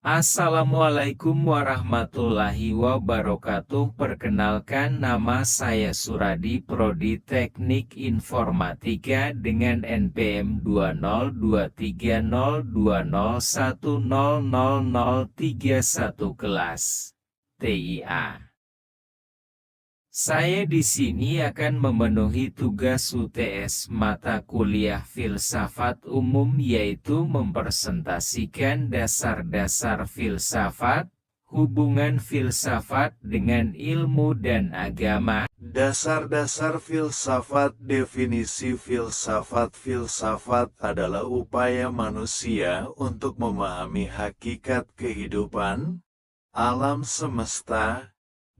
Assalamualaikum warahmatullahi wabarakatuh. Perkenalkan, nama saya Suradi, Prodi Teknik Informatika dengan NPM 2023020100031 kelas TIA. Saya di sini akan memenuhi tugas UTS mata kuliah filsafat umum, yaitu mempresentasikan dasar-dasar filsafat, hubungan filsafat dengan ilmu dan agama. Dasar-dasar filsafat. Definisi filsafat. Filsafat adalah upaya manusia untuk memahami hakikat kehidupan, alam semesta,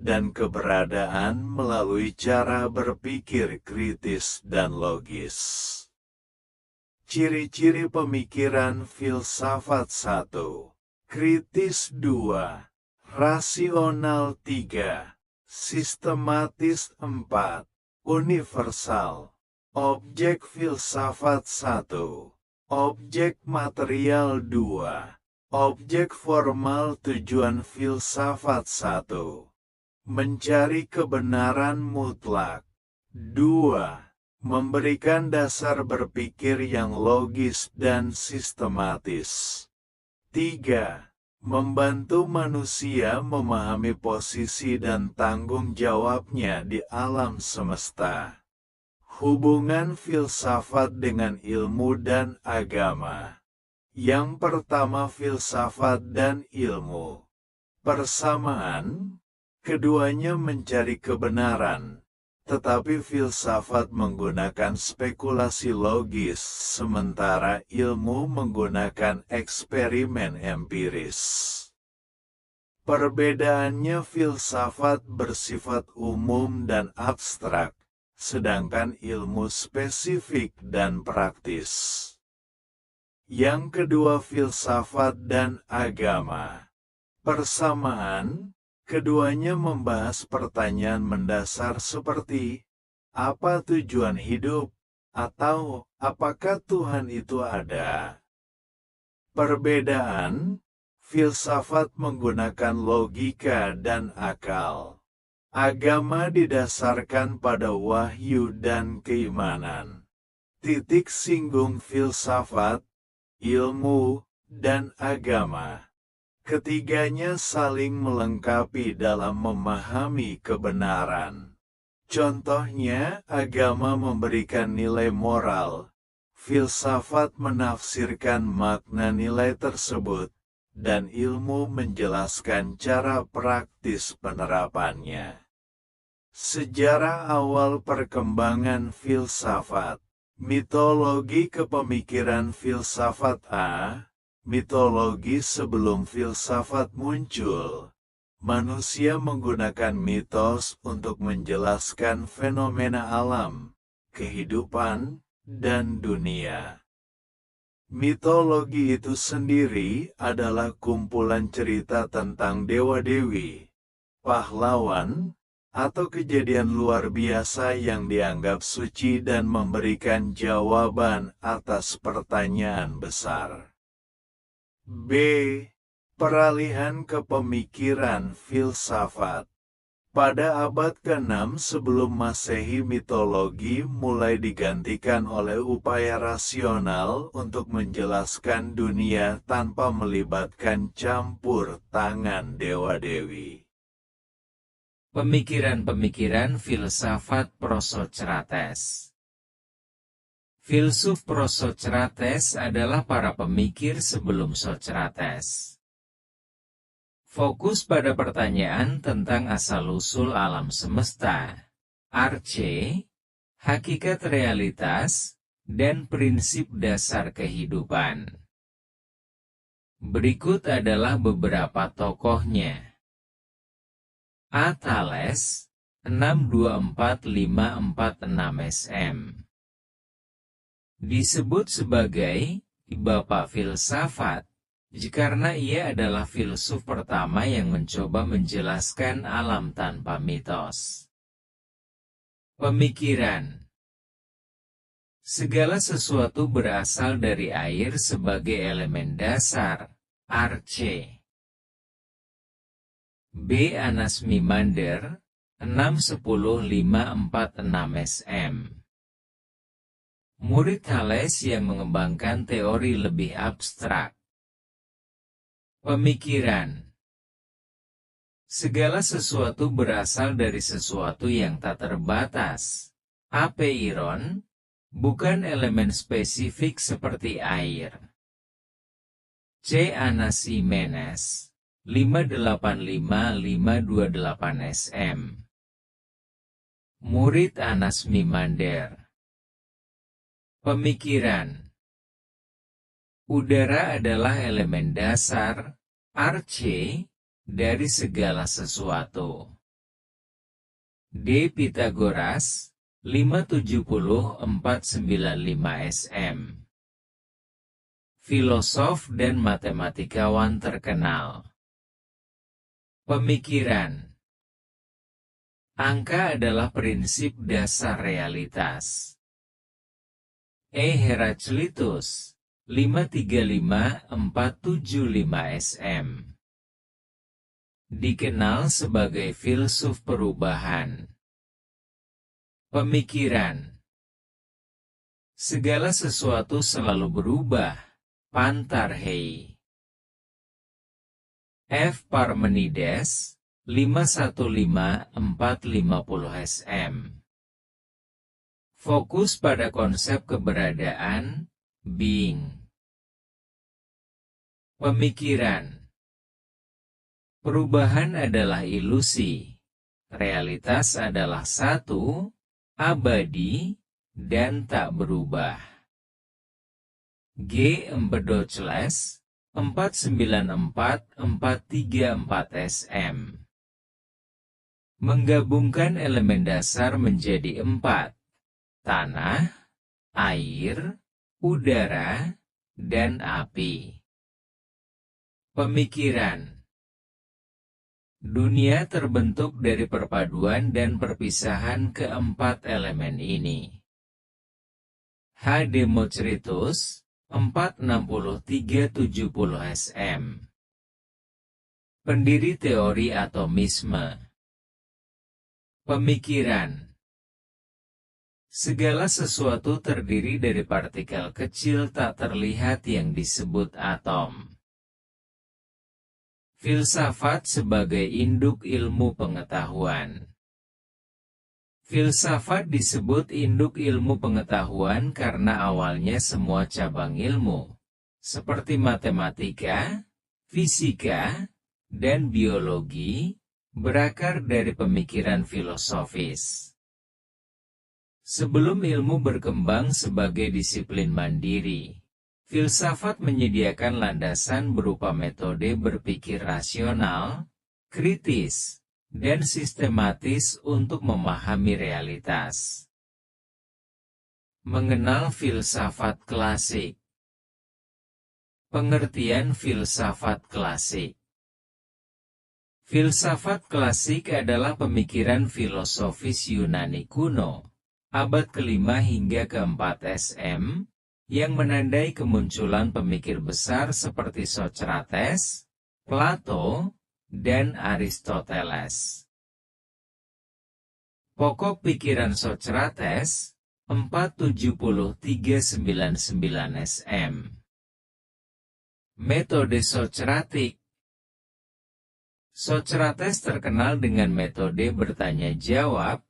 dan keberadaan melalui cara berpikir kritis dan logis. Ciri-ciri pemikiran filsafat. 1. Kritis. 2. Rasional. 3. Sistematis. 4. Universal. Objek filsafat. 1. Objek material. 2. Objek formal. Tujuan filsafat. 1. Mencari kebenaran mutlak. 2. Memberikan dasar berpikir yang logis dan sistematis. 3. Membantu manusia memahami posisi dan tanggung jawabnya di alam semesta. Hubungan filsafat dengan ilmu dan agama. Yang pertama, filsafat dan ilmu. Persamaan. Keduanya mencari kebenaran, tetapi filsafat menggunakan spekulasi logis, sementara ilmu menggunakan eksperimen empiris. Perbedaannya, filsafat bersifat umum dan abstrak, sedangkan ilmu spesifik dan praktis. Yang kedua, filsafat dan agama. Persamaan. Keduanya membahas pertanyaan mendasar seperti, apa tujuan hidup? Atau, apakah Tuhan itu ada? Perbedaan, filsafat menggunakan logika dan akal. Agama didasarkan pada wahyu dan keimanan. Titik singgung filsafat, ilmu, dan agama. Ketiganya saling melengkapi dalam memahami kebenaran. Contohnya, agama memberikan nilai moral, filsafat menafsirkan makna nilai tersebut, dan ilmu menjelaskan cara praktis penerapannya. Sejarah awal perkembangan filsafat. Mitologi kepemikiran filsafat. Mitologi sebelum filsafat muncul. Manusia menggunakan mitos untuk menjelaskan fenomena alam, kehidupan, dan dunia. Mitologi itu sendiri adalah kumpulan cerita tentang dewa-dewi, pahlawan, atau kejadian luar biasa yang dianggap suci dan memberikan jawaban atas pertanyaan besar. B. Peralihan kepemikiran filsafat. Pada abad ke-6 sebelum Masehi, mitologi mulai digantikan oleh upaya rasional untuk menjelaskan dunia tanpa melibatkan campur tangan dewa-dewi. Pemikiran-pemikiran filsafat Prosocrates. Filsuf Prosocrates adalah para pemikir sebelum Socrates. Fokus pada pertanyaan tentang asal-usul alam semesta, arche, hakikat realitas, dan prinsip dasar kehidupan. Berikut adalah beberapa tokohnya. A. Thales, 624-546 SM. Disebut sebagai Bapak Filsafat, karena ia adalah filsuf pertama yang mencoba menjelaskan alam tanpa mitos. Pemikiran. Segala sesuatu berasal dari air sebagai elemen dasar, arche. B. Anasmimander, 6-10-546 sm. Murid Thales yang mengembangkan teori lebih abstrak. Pemikiran. Segala sesuatu berasal dari sesuatu yang tak terbatas. Apeiron, bukan elemen spesifik seperti air. C. Anaximenes, 585-528 sm. Murid Anasmimander. Pemikiran. Udara adalah elemen dasar, Rc, dari segala sesuatu. D. Pythagoras, 570-495 sm. Filosof dan matematikawan terkenal. Pemikiran. Angka adalah prinsip dasar realitas. E. Heraclitus, 535-475 sm. Dikenal sebagai filsuf perubahan. Pemikiran. Segala sesuatu selalu berubah. Pantarhei. F. Parmenides, 515-450 sm. Fokus pada konsep keberadaan, being. Pemikiran. Perubahan adalah ilusi. Realitas adalah satu, abadi, dan tak berubah. G. Empedocles, 494-434 sm. Menggabungkan elemen dasar menjadi 4. Tanah, air, udara, dan api. Pemikiran. Dunia terbentuk dari perpaduan dan perpisahan keempat elemen ini. H. Democritus, 460-370 sm. Pendiri teori atomisme. Pemikiran. Segala sesuatu terdiri dari partikel kecil tak terlihat yang disebut atom. Filsafat sebagai induk ilmu pengetahuan. Filsafat disebut induk ilmu pengetahuan karena awalnya semua cabang ilmu, seperti matematika, fisika, dan biologi, berakar dari pemikiran filosofis. Sebelum ilmu berkembang sebagai disiplin mandiri, filsafat menyediakan landasan berupa metode berpikir rasional, kritis, dan sistematis untuk memahami realitas. Mengenal filsafat klasik. Pengertian filsafat klasik. Filsafat klasik adalah pemikiran filosofis Yunani kuno, abad ke-5 hingga ke-4 sm, yang menandai kemunculan pemikir besar seperti Socrates, Plato, dan Aristoteles. Pokok pikiran Socrates, 470-399 sm. Metode Socratik. Socrates terkenal dengan metode bertanya-jawab,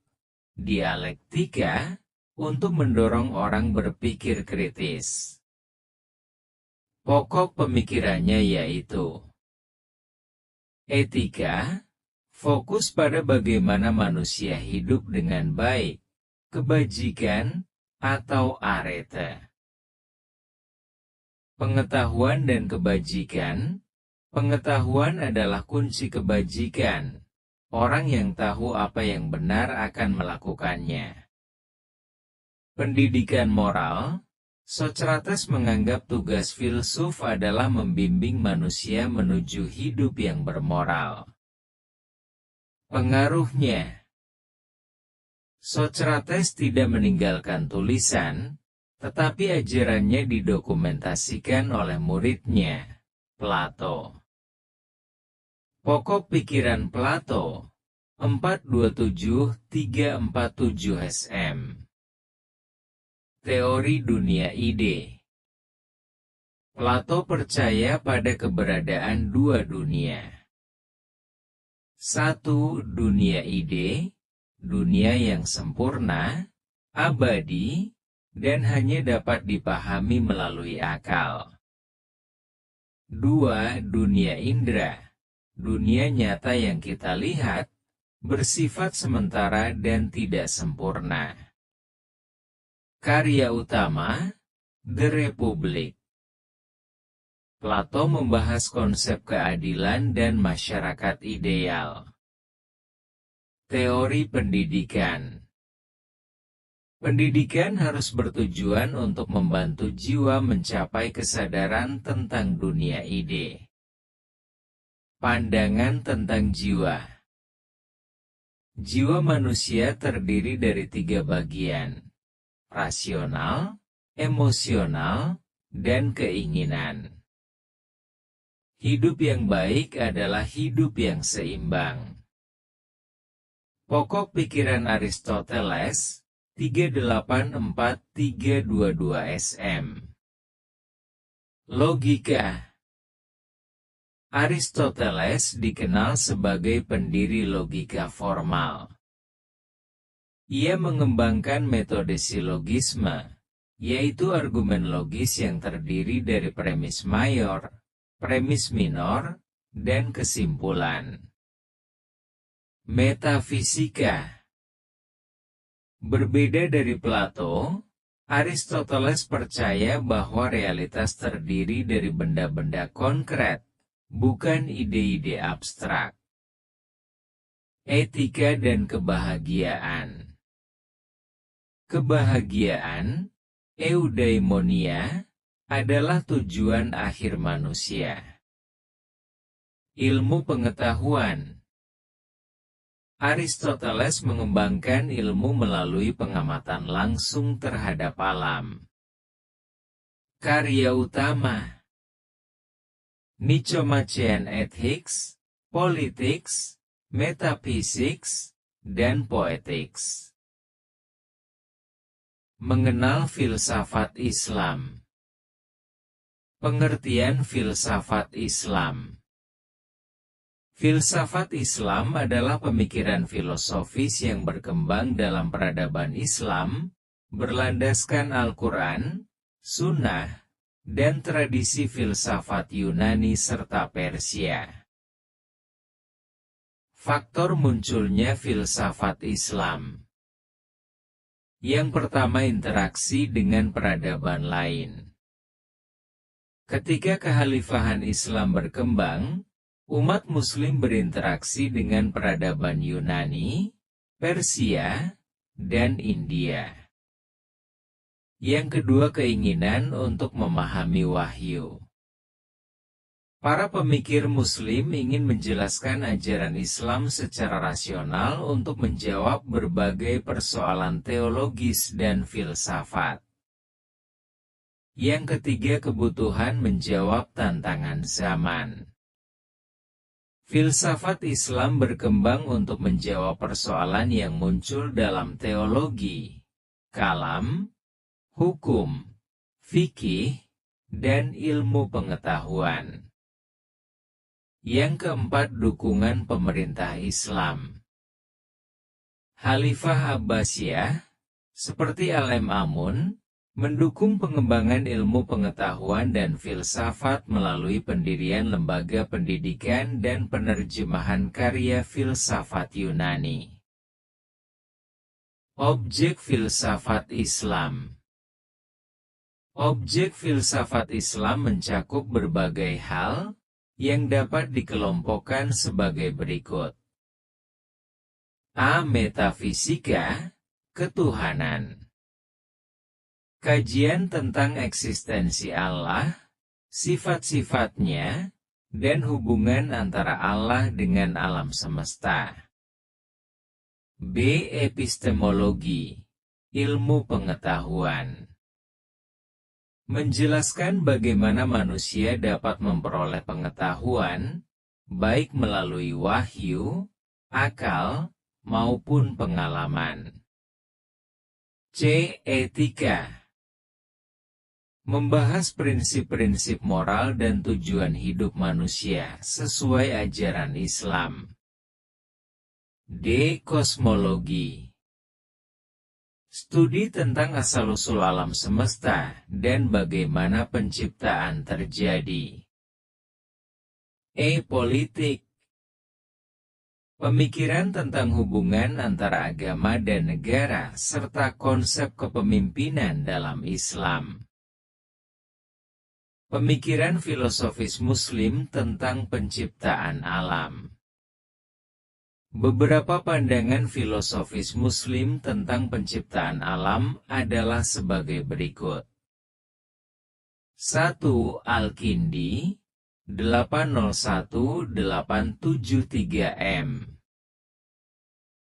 dialektika, untuk mendorong orang berpikir kritis. Pokok pemikirannya yaitu etika, fokus pada bagaimana manusia hidup dengan baik, kebajikan, atau arete. Pengetahuan dan kebajikan. Pengetahuan adalah kunci kebajikan. Orang yang tahu apa yang benar akan melakukannya. Pendidikan moral. Socrates menganggap tugas filsuf adalah membimbing manusia menuju hidup yang bermoral. Pengaruhnya. Socrates tidak meninggalkan tulisan, tetapi ajarannya didokumentasikan oleh muridnya, Plato. Pokok pikiran Plato 427347 SM. Teori dunia ide. Plato percaya pada keberadaan dua dunia. Satu, dunia ide, dunia yang sempurna, abadi, dan hanya dapat dipahami melalui akal. Dua, dunia indera, dunia nyata yang kita lihat, bersifat sementara dan tidak sempurna. Karya utama, The Republic. Plato membahas konsep keadilan dan masyarakat ideal. Teori pendidikan. Pendidikan harus bertujuan untuk membantu jiwa mencapai kesadaran tentang dunia ide. Pandangan tentang jiwa. Jiwa manusia terdiri dari tiga bagian: rasional, emosional, dan keinginan. Hidup yang baik adalah hidup yang seimbang. Pokok pikiran Aristoteles 384322 SM. Logika. Aristoteles dikenal sebagai pendiri logika formal. Ia mengembangkan metode silogisme, yaitu argumen logis yang terdiri dari premis mayor, premis minor, dan kesimpulan. Metafisika. Berbeda dari Plato, Aristoteles percaya bahwa realitas terdiri dari benda-benda konkret, bukan ide-ide abstrak. Etika dan kebahagiaan. Kebahagiaan, eudaimonia, adalah tujuan akhir manusia. Ilmu pengetahuan. Aristoteles mengembangkan ilmu melalui pengamatan langsung terhadap alam. Karya utama. Nicomachean Ethics, Politics, Metaphysics, dan Poetics. Mengenal filsafat Islam. Pengertian filsafat Islam. Filsafat Islam adalah pemikiran filosofis yang berkembang dalam peradaban Islam, berlandaskan Al-Quran, Sunnah, dan tradisi filsafat Yunani serta Persia. Faktor munculnya filsafat Islam. Yang pertama, interaksi dengan peradaban lain. Ketika kekhalifahan Islam berkembang, umat Muslim berinteraksi dengan peradaban Yunani, Persia, dan India. Yang kedua, keinginan untuk memahami wahyu. Para pemikir Muslim ingin menjelaskan ajaran Islam secara rasional untuk menjawab berbagai persoalan teologis dan filsafat. Yang ketiga, kebutuhan menjawab tantangan zaman. Filsafat Islam berkembang untuk menjawab persoalan yang muncul dalam teologi, kalam, hukum, fikih, dan ilmu pengetahuan. Yang keempat, dukungan pemerintah Islam. Khalifah Abbasiyah, seperti Al-Ma'mun, mendukung pengembangan ilmu pengetahuan dan filsafat melalui pendirian lembaga pendidikan dan penerjemahan karya filsafat Yunani. Objek filsafat Islam. Objek filsafat Islam mencakup berbagai hal yang dapat dikelompokkan sebagai berikut. A. Metafisika, ketuhanan. Kajian tentang eksistensi Allah, sifat-sifatnya, dan hubungan antara Allah dengan alam semesta. B. Epistemologi, ilmu pengetahuan. Menjelaskan bagaimana manusia dapat memperoleh pengetahuan, baik melalui wahyu, akal, maupun pengalaman. C. Etika. Membahas prinsip-prinsip moral dan tujuan hidup manusia sesuai ajaran Islam. D. Kosmologi. Studi tentang asal-usul alam semesta dan bagaimana penciptaan terjadi. E. Politik. Pemikiran tentang hubungan antara agama dan negara serta konsep kepemimpinan dalam Islam. Pemikiran filosofis Muslim tentang penciptaan alam. Beberapa pandangan filosofis Muslim tentang penciptaan alam adalah sebagai berikut. 1. Al-Kindi 801-873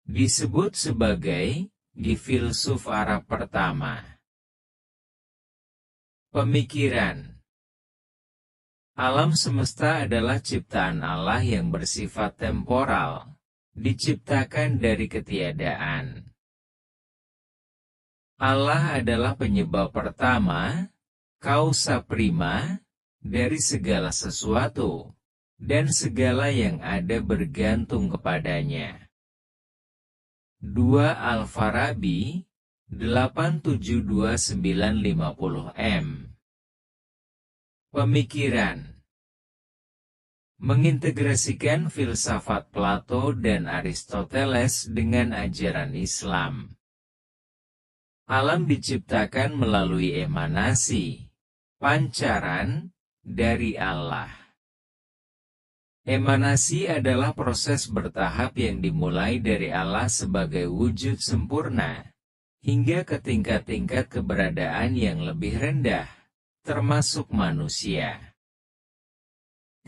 disebut sebagai di filsuf Arab pertama. Pemikiran. Alam semesta adalah ciptaan Allah yang bersifat temporal, diciptakan dari ketiadaan. Allah adalah penyebab pertama, causa prima, dari segala sesuatu, dan segala yang ada bergantung kepadanya. 2. Al-Farabi 872-950 Pemikiran. Mengintegrasikan filsafat Plato dan Aristoteles dengan ajaran Islam. Alam diciptakan melalui emanasi, pancaran, dari Allah. Emanasi adalah proses bertahap yang dimulai dari Allah sebagai wujud sempurna, hingga ke tingkat-tingkat keberadaan yang lebih rendah, termasuk manusia.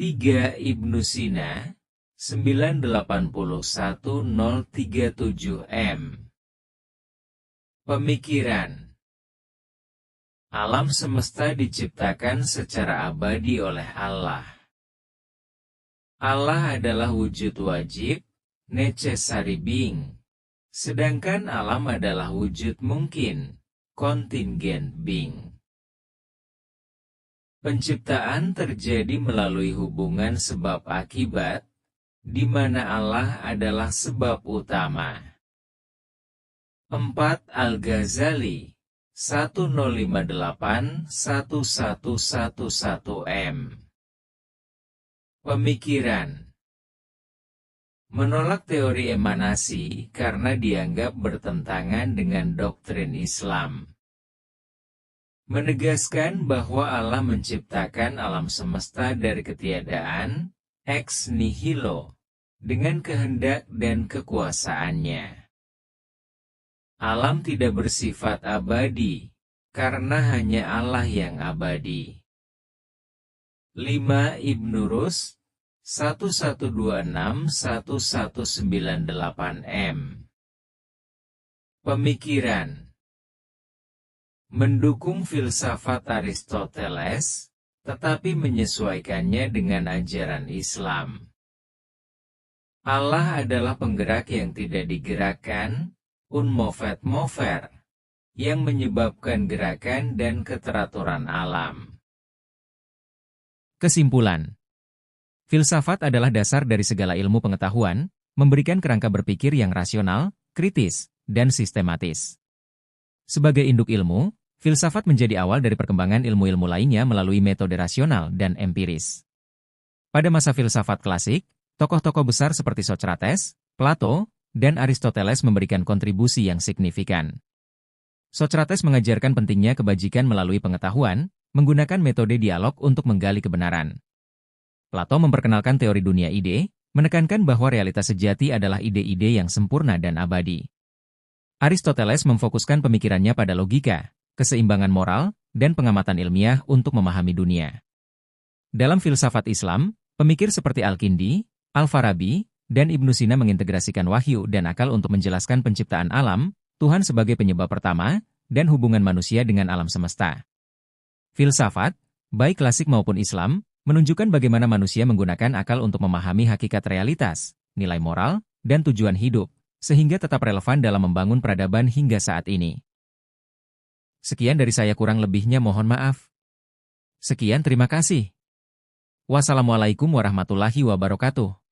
3. Ibnu Sina 981-037 Pemikiran. Alam semesta diciptakan secara abadi oleh Allah. Allah adalah wujud wajib, necessary being, sedangkan alam adalah wujud mungkin, contingent being. Penciptaan terjadi melalui hubungan sebab akibat, di mana Allah adalah sebab utama. 4. Al-Ghazali 1058-1111 Pemikiran. Menolak teori emanasi karena dianggap bertentangan dengan doktrin Islam. Menegaskan bahwa Allah menciptakan alam semesta dari ketiadaan, ex nihilo, dengan kehendak dan kekuasaannya. Alam tidak bersifat abadi, karena hanya Allah yang abadi. 5. Ibnu Rus 1126-1198 Pemikiran. Mendukung filsafat Aristoteles, tetapi menyesuaikannya dengan ajaran Islam. Allah adalah penggerak yang tidak digerakkan, unmovet mover, yang menyebabkan gerakan dan keteraturan alam. Kesimpulan. Filsafat adalah dasar dari segala ilmu pengetahuan, memberikan kerangka berpikir yang rasional, kritis, dan sistematis. Sebagai induk ilmu, filsafat menjadi awal dari perkembangan ilmu-ilmu lainnya melalui metode rasional dan empiris. Pada masa filsafat klasik, tokoh-tokoh besar seperti Socrates, Plato, dan Aristoteles memberikan kontribusi yang signifikan. Socrates mengajarkan pentingnya kebajikan melalui pengetahuan, menggunakan metode dialog untuk menggali kebenaran. Plato memperkenalkan teori dunia ide, menekankan bahwa realitas sejati adalah ide-ide yang sempurna dan abadi. Aristoteles memfokuskan pemikirannya pada logika, keseimbangan moral, dan pengamatan ilmiah untuk memahami dunia. Dalam filsafat Islam, pemikir seperti Al-Kindi, Al-Farabi, dan Ibnu Sina mengintegrasikan wahyu dan akal untuk menjelaskan penciptaan alam, Tuhan sebagai penyebab pertama, dan hubungan manusia dengan alam semesta. Filsafat, baik klasik maupun Islam, menunjukkan bagaimana manusia menggunakan akal untuk memahami hakikat realitas, nilai moral, dan tujuan hidup, sehingga tetap relevan dalam membangun peradaban hingga saat ini. Sekian dari saya, kurang lebihnya mohon maaf. Sekian, terima kasih. Wassalamualaikum warahmatullahi wabarakatuh.